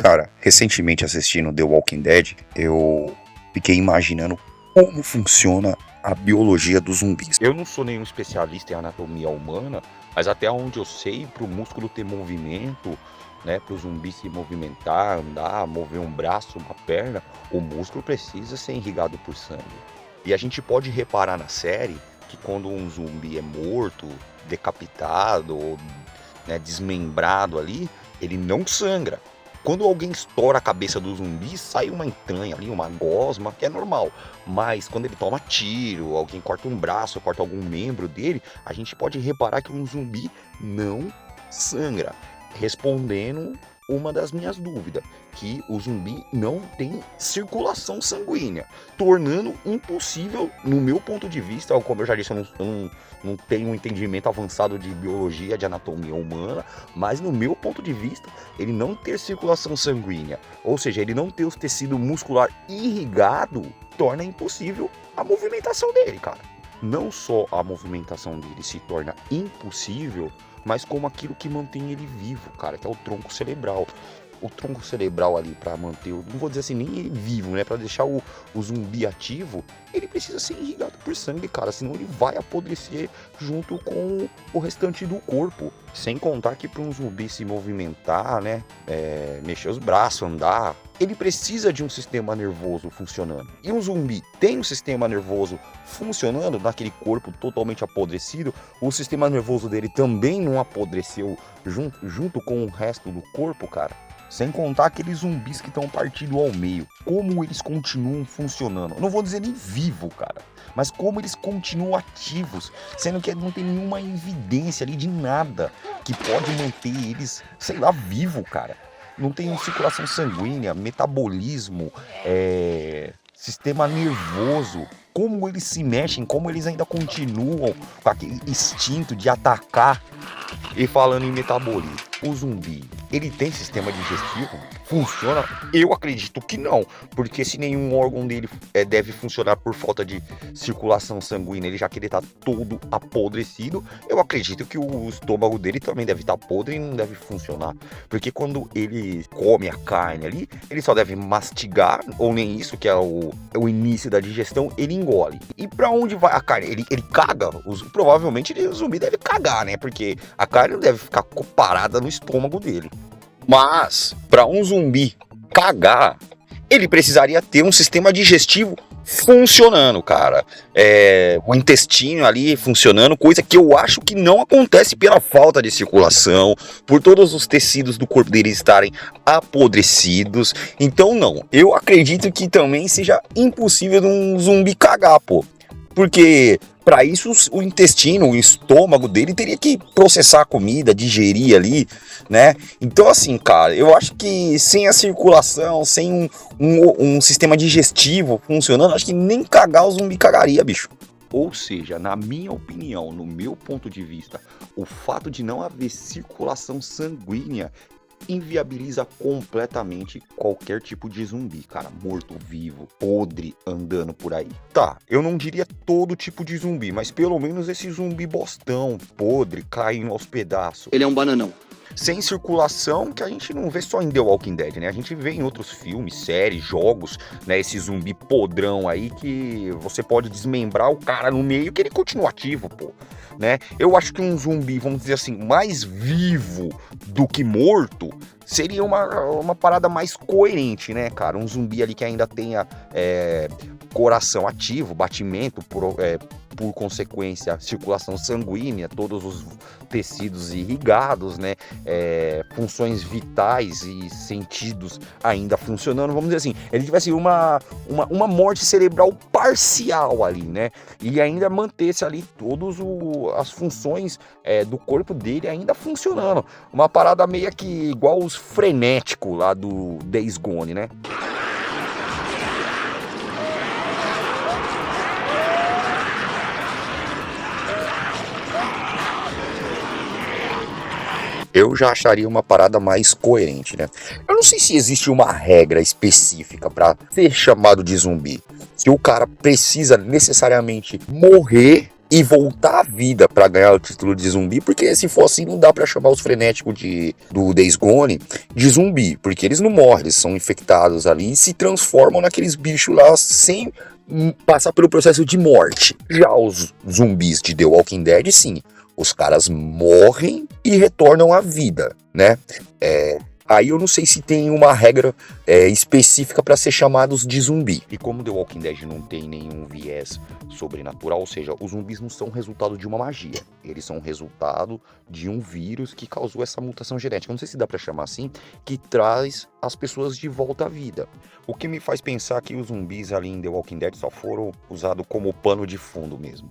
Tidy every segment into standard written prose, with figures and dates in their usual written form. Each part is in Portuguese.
Cara, recentemente assistindo The Walking Dead, eu fiquei imaginando como funciona a biologia dos zumbis. Eu não sou nenhum especialista em anatomia humana, mas até onde eu sei, para o músculo ter movimento, né, para o zumbi se movimentar, andar, mover um braço, uma perna, o músculo precisa ser irrigado por sangue. E a gente pode reparar na série que quando um zumbi é morto, decapitado, ou, né, desmembrado ali, ele não sangra. Quando alguém estoura a cabeça do zumbi, sai uma entranha ali, uma gosma, que é normal. Mas quando ele toma tiro, alguém corta um braço, corta algum membro dele, a gente pode reparar que um zumbi não sangra. Respondendo uma das minhas dúvidas, que o zumbi não tem circulação sanguínea, tornando impossível, no meu ponto de vista, como eu já disse, eu não tenho um entendimento avançado de biologia, de anatomia humana, mas no meu ponto de vista, ele não ter circulação sanguínea, ou seja, ele não ter o tecido muscular irrigado, torna impossível a movimentação dele, cara. Não só a movimentação dele se torna impossível, mas como aquilo que mantém ele vivo, cara, que é o tronco cerebral. O tronco cerebral ali para manter, não vou dizer assim, nem ele vivo, né, para deixar o zumbi ativo, ele precisa ser irrigado por sangue, cara, senão ele vai apodrecer junto com o restante do corpo. Sem contar que para um zumbi se movimentar, né, mexer os braços, andar, ele precisa de um sistema nervoso funcionando. E um zumbi tem um sistema nervoso funcionando naquele corpo totalmente apodrecido, o sistema nervoso dele também não apodreceu junto com o resto do corpo, cara. Sem contar aqueles zumbis que estão partidos ao meio. Como eles continuam funcionando. Eu não vou dizer nem vivo, cara. Mas como eles continuam ativos. Sendo que não tem nenhuma evidência ali de nada que pode manter eles, sei lá, vivo, cara. Não tem circulação sanguínea, metabolismo, sistema nervoso. Como eles se mexem, como eles ainda continuam com aquele instinto de atacar. E falando em metabolismo, o zumbi, ele tem sistema digestivo? Funciona? Eu acredito que não, porque se nenhum órgão dele deve funcionar por falta de circulação sanguínea, ele já que ele tá todo apodrecido, eu acredito que o estômago dele também deve estar podre e não deve funcionar, porque quando ele come a carne ali, ele só deve mastigar, ou nem isso, que é o início da digestão, ele engole. E pra onde vai a carne? Ele caga? Provavelmente o zumbi deve cagar, né? Porque a carne não deve ficar parada no estômago dele. Mas, para um zumbi cagar, ele precisaria ter um sistema digestivo funcionando, cara. O intestino ali funcionando, coisa que eu acho que não acontece pela falta de circulação, por todos os tecidos do corpo dele estarem apodrecidos. Então, não. Eu acredito que também seja impossível de um zumbi cagar, pô. Porque para isso o intestino, o estômago dele teria que processar a comida, digerir ali, né? Então assim, cara, eu acho que sem a circulação, sem um sistema digestivo funcionando, acho que nem cagar o zumbi cagaria, bicho. Ou seja, na minha opinião, no meu ponto de vista, o fato de não haver circulação sanguínea inviabiliza completamente qualquer tipo de zumbi, cara, morto, vivo, podre, andando por aí. Tá, eu não diria todo tipo de zumbi, mas pelo menos esse zumbi bostão, podre, caindo aos pedaços. Ele é um bananão. Sem circulação, que a gente não vê só em The Walking Dead, né? A gente vê em outros filmes, séries, jogos, né? Esse zumbi podrão aí que você pode desmembrar o cara no meio que ele continua ativo, pô, né? Eu acho que um zumbi, vamos dizer assim, mais vivo do que morto seria uma parada mais coerente, né, cara? Um zumbi ali que ainda tenha coração ativo, batimento, por consequência, circulação sanguínea, todos os tecidos irrigados, né? Funções vitais e sentidos ainda funcionando, vamos dizer assim, ele tivesse uma morte cerebral parcial ali, né? E ainda mantesse ali todas as funções do corpo dele ainda funcionando. Uma parada meio que igual os frenéticos lá do Days Gone, né? Eu já acharia uma parada mais coerente, né? Eu não sei se existe uma regra específica para ser chamado de zumbi. Se o cara precisa necessariamente morrer e voltar à vida pra ganhar o título de zumbi, porque se for assim não dá pra chamar os frenéticos do Days Gone de zumbi, porque eles não morrem, eles são infectados ali e se transformam naqueles bichos lá sem passar pelo processo de morte. Já os zumbis de The Walking Dead, sim, os caras morrem e retornam à vida, né? Aí eu não sei se tem uma regra específica para ser chamados de zumbi. E como The Walking Dead não tem nenhum viés sobrenatural, ou seja, os zumbis não são resultado de uma magia. Eles são resultado de um vírus que causou essa mutação genética, não sei se dá para chamar assim, que traz as pessoas de volta à vida. O que me faz pensar que os zumbis ali em The Walking Dead só foram usados como pano de fundo mesmo.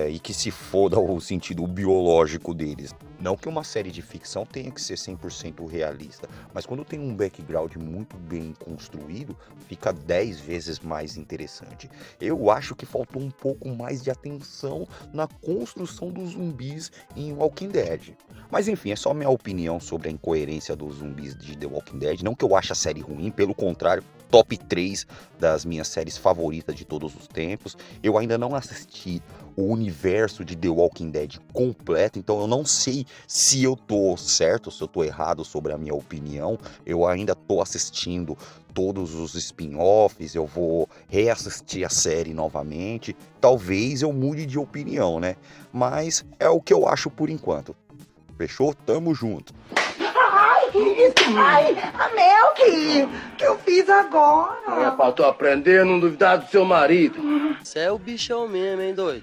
E que se foda o sentido biológico deles. Não que uma série de ficção tenha que ser 100% realista, mas quando tem um background muito bem construído, fica 10 vezes mais interessante. Eu acho que faltou um pouco mais de atenção na construção dos zumbis em Walking Dead. Mas enfim, é só minha opinião sobre a incoerência dos zumbis de The Walking Dead. Não que eu ache a série ruim, pelo contrário, top 3 das minhas séries favoritas de todos os tempos. Eu ainda não assisti o universo de The Walking Dead completo, então eu não sei se eu tô certo, se eu tô errado sobre a minha opinião. Eu ainda tô assistindo todos os spin-offs, eu vou reassistir a série novamente. Talvez eu mude de opinião, né? Mas é o que eu acho por enquanto. Fechou? Tamo junto. Ai, a Melk, que eu fiz agora? Faltou aprender a não duvidar do seu marido. Você é o bichão mesmo, hein, doido?